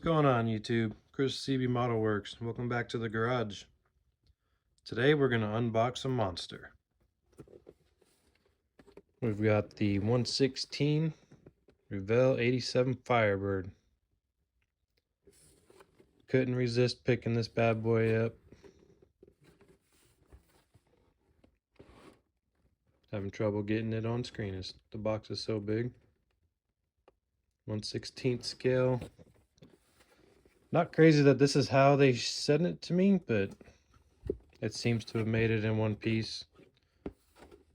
going on, YouTube? Chris CB Model Works. Welcome back to the garage. Today we're going to unbox a monster. We've got the 116 Revell 87 Firebird. Couldn't resist picking this bad boy up. Having trouble getting it on screen. The box is so big. 1/16 scale. Not crazy that this is how they sent it to me, but it seems to have made it in one piece.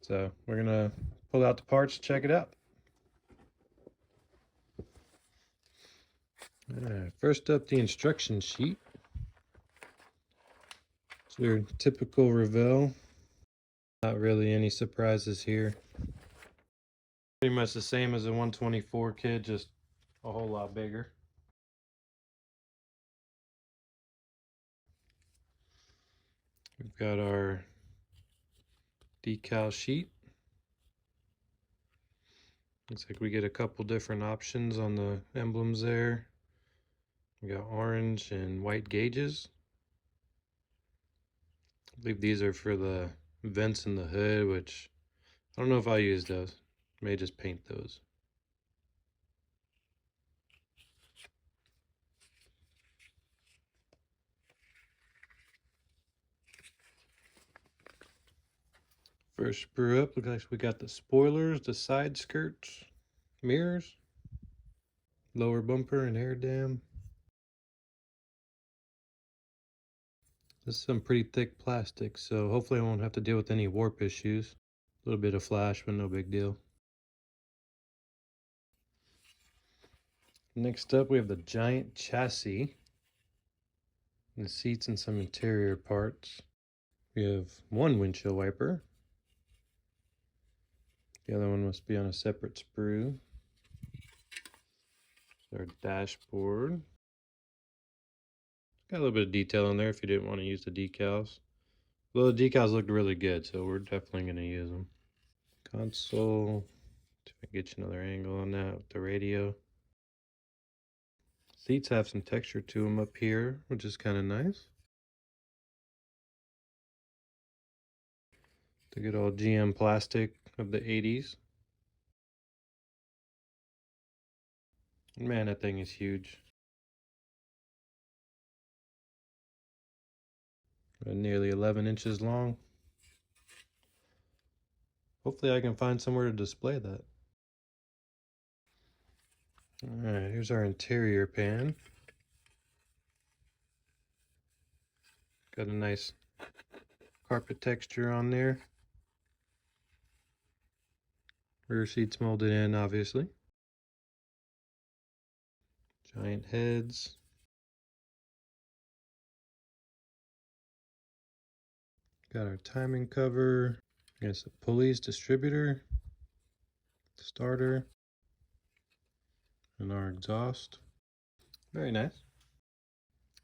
So we're gonna pull out the parts, check it out. First up, the instruction sheet. It's your typical Revell. Not really any surprises here. Pretty much the same as a 124 kit, just a whole lot bigger. We've got our decal sheet. Looks like we get a couple different options on the emblems there. We got orange and white gauges. I believe these are for the vents in the hood, which I don't know if I'll use those. May just paint those. First sprue up, looks like we got the spoilers, the side skirts, mirrors, lower bumper and air dam. This is some pretty thick plastic, so hopefully I won't have to deal with any warp issues. A little bit of flash, but no big deal. Next up, we have the giant chassis, the seats and some interior parts. We have one windshield wiper. The other one must be on a separate sprue. Our dashboard. Got a little bit of detail in there if you didn't want to use the decals. Well, the decals looked really good, so we're definitely going to use them. Console. See if I can get you another angle on that with the radio. Seats have some texture to them up here, which is kind of nice. The good old GM plastic of the 80s. Man, that thing is huge. Nearly 11 inches long. Hopefully I can find somewhere to display that. Alright, here's our interior pan. Got a nice carpet texture on there. Rear seats molded in, obviously. Giant heads. Got our timing cover. Got some pulleys, distributor, starter, and our exhaust. Very nice.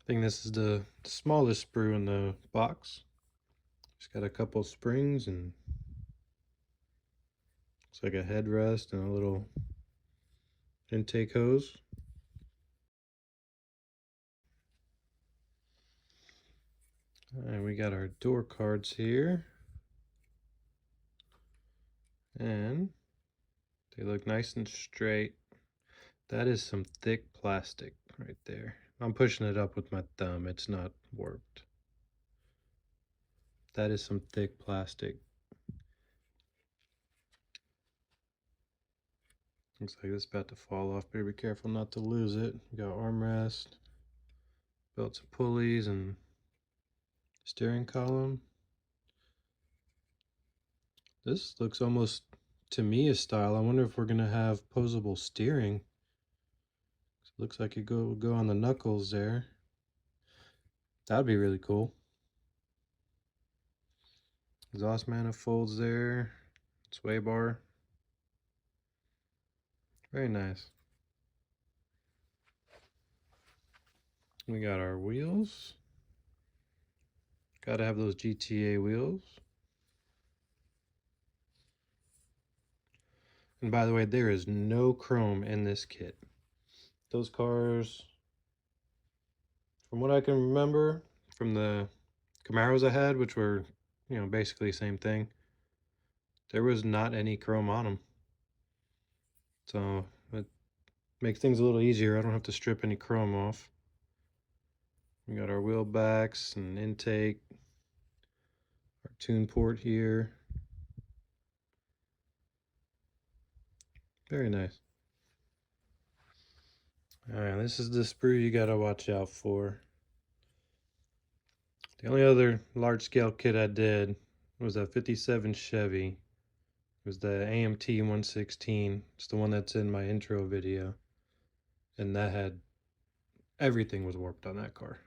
I think this is the smallest sprue in the box. Just got a couple springs and looks like a headrest and a little intake hose. And we got our door cards here. And they look nice and straight. That is some thick plastic right there. I'm pushing it up with my thumb. It's not warped. That is some thick plastic. Looks like it's about to fall off. Better be careful not to lose it. We got armrest, belts and pulleys, and steering column. This looks almost to me a style. I wonder if we're gonna have posable steering. It looks like it will go on the knuckles there. That'd be really cool. Exhaust manifolds there. Sway bar. Very nice. We got our wheels. Gotta have those GTA wheels. And by the way, there is no chrome in this kit. Those cars From what I can remember from the Camaros I had, which were, you know, basically the same thing, there was not any chrome on them. So it makes things a little easier. I don't have to strip any chrome off. We got our wheel backs and intake, our tune port here. Very nice. Alright, this is the sprue you gotta watch out for. The only other large scale kit I did was a 57 Chevy. It was the AMT 116. It's the one that's in my intro video. And that had, everything was warped on that car.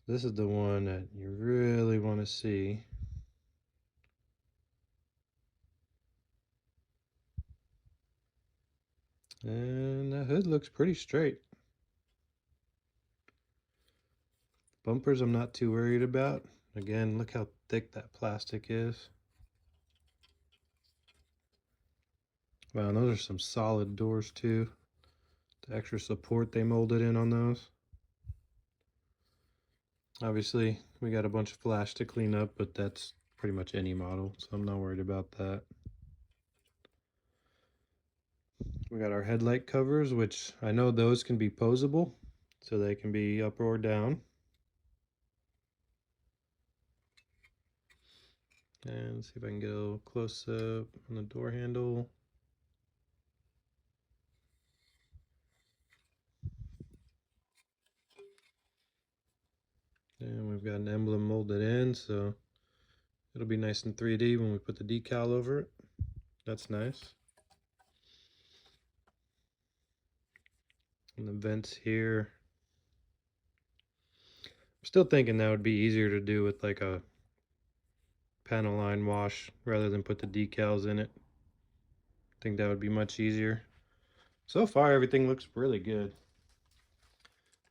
This is the one that you really want to see. And the hood looks pretty straight. Bumpers I'm not too worried about. Again, look how thick that plastic is. Wow, and those are some solid doors too. The extra support they molded in on those. Obviously, we got a bunch of flash to clean up, but that's pretty much any model, so I'm not worried about that. We got our headlight covers, which I know those can be posable, so they can be up or down. And let's see if I can get a little close up on the door handle. And we've got an emblem molded in, so it'll be nice in 3D when we put the decal over it. That's nice. And the vents here. I'm still thinking that would be easier to do with like a panel line wash rather than put the decals in it. I think that would be much easier. So far, everything looks really good.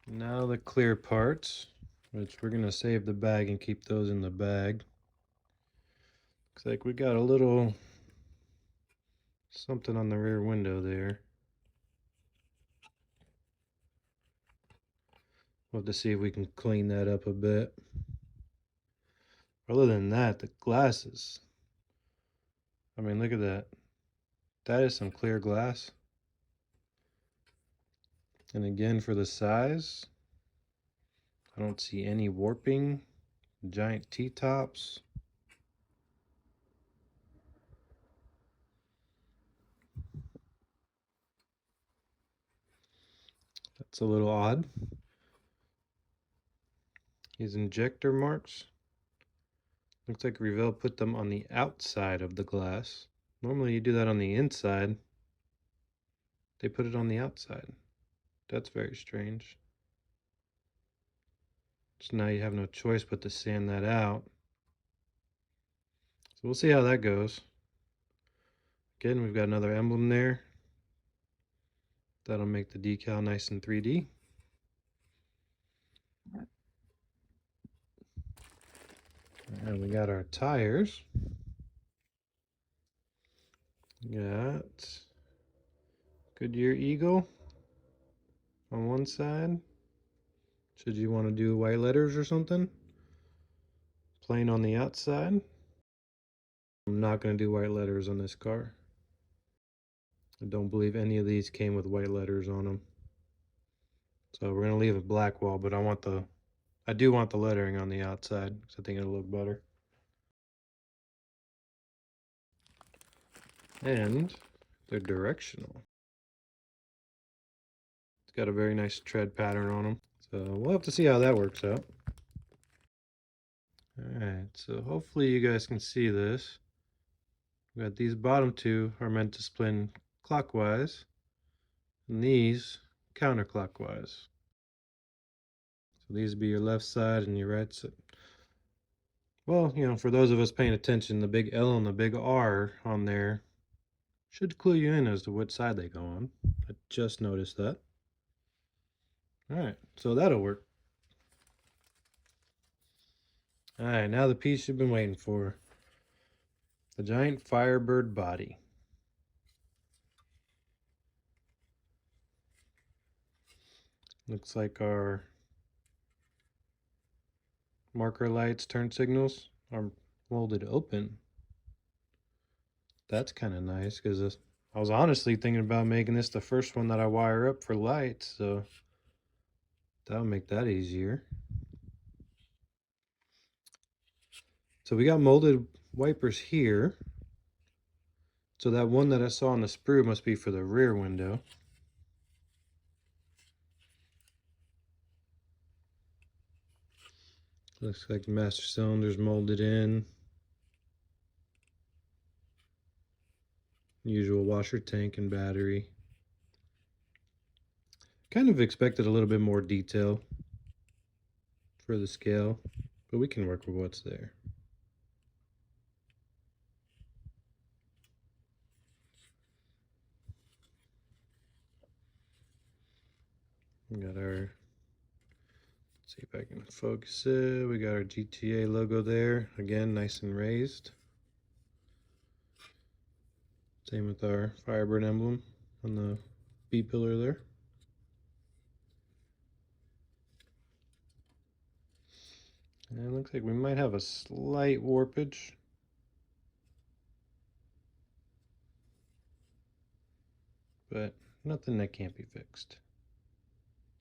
Now the clear parts, which we're gonna save the bag and keep those in the bag. Looks like we got a little something on the rear window there. We'll have to see if we can clean that up a bit. Other than that, the glasses. I mean, look at that. That is some clear glass. And again, for the size, I don't see any warping. Giant T-tops. That's a little odd. These injector marks. Looks like Revell put them on the outside of the glass. Normally you do that on the inside. They put it on the outside. That's very strange. So now you have no choice but to sand that out. So we'll see how that goes. Again, we've got another emblem there. That'll make the decal nice and 3D. And we got our tires. Got Goodyear Eagle on one side. Should you want to do white letters or something? Plain on the outside. I'm not going to do white letters on this car. I don't believe any of these came with white letters on them. So we're going to leave a black wall, but I do want the lettering on the outside because I think it'll look better. And they're directional. It's got a very nice tread pattern on them. So we'll have to see how that works out. Alright, so hopefully you guys can see this. We got these bottom two are meant to spin clockwise, and these counterclockwise. So these would be your left side and your right side. Well, you know, for those of us paying attention, the big L and the big R on there should clue you in as to which side they go on. I just noticed that. Alright, so that'll work. Alright, now the piece you've been waiting for. The giant Firebird body. Looks like our marker lights, turn signals are molded open. That's kind of nice because I was honestly thinking about making this the first one that I wire up for lights, so that'll make that easier. So we got molded wipers here. So that one that I saw on the sprue must be for the rear window. Looks like the master cylinder's molded in. Usual washer, tank, and battery. Kind of expected a little bit more detail for the scale, but we can work with what's there. We got our, let's see if I can focus it. We got our GTA logo there. Again, nice and raised. Same with our Firebird emblem on the B pillar there. And it looks like we might have a slight warpage. But nothing that can't be fixed.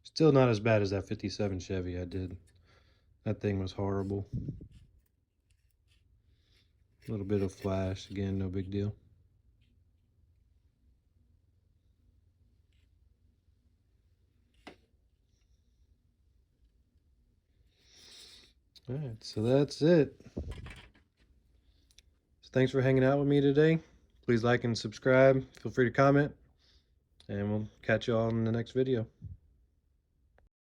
Still not as bad as that 57 Chevy I did. That thing was horrible. A little bit of flash, again, no big deal. Alright, so that's it. So thanks for hanging out with me today. Please like and subscribe. Feel free to comment. And we'll catch you all in the next video.